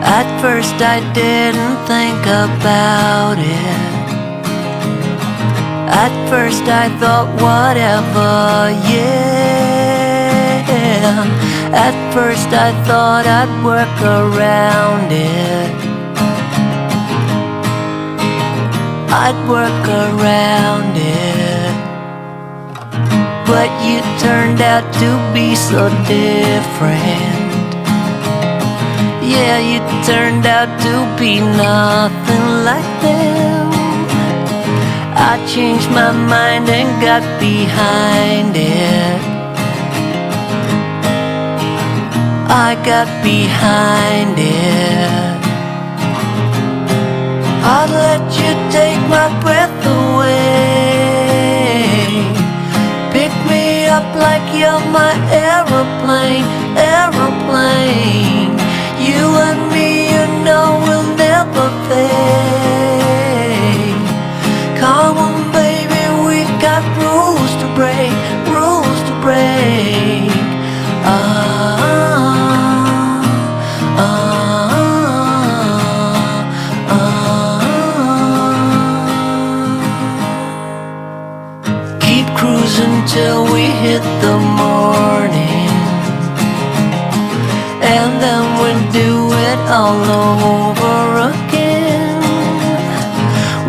At first I didn't think about it. At first I thought whatever, yeah. At first I thought I'd work around it. I'd work around it. But you turned out to be so different. Yeah, you turned out to be nothing like them. I changed my mind and got behind it. I got behind it. I'd let you take my breath away. Pick me up like you're my aeroplane, aeroplane. You and me, you know, will never fade. Come on, baby, we got rules to break, rules to break. Keep cruising till we hit the morning, and then we'll do it all over again.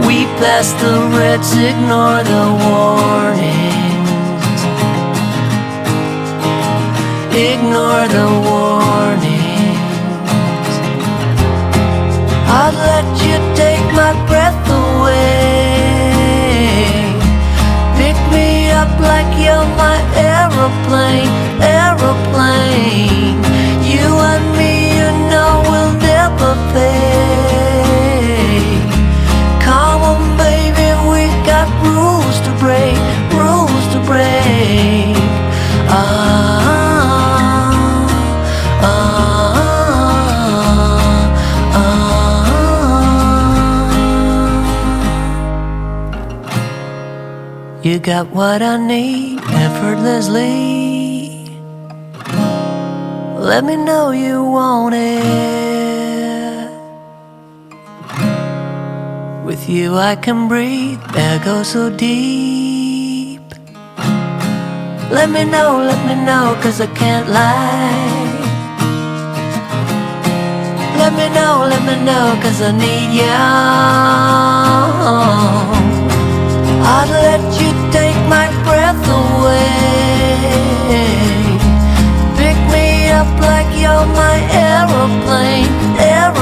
We pass the reds, ignore the warnings. Ignore the warnings. I'd let you take my breath away. Pick me up like you're my aeroplane, aeroplane. You and me, you know, will never fade. Come on, baby, we got rules to break, rules to break. You got what I need effortlessly. Let me know you want it. With you I can breathe, air goes so deep. Let me know, cause I can't lie. Let me know, cause I need you. I'd let you take my breath away. Pick me up like you're my aeroplane, aeroplane.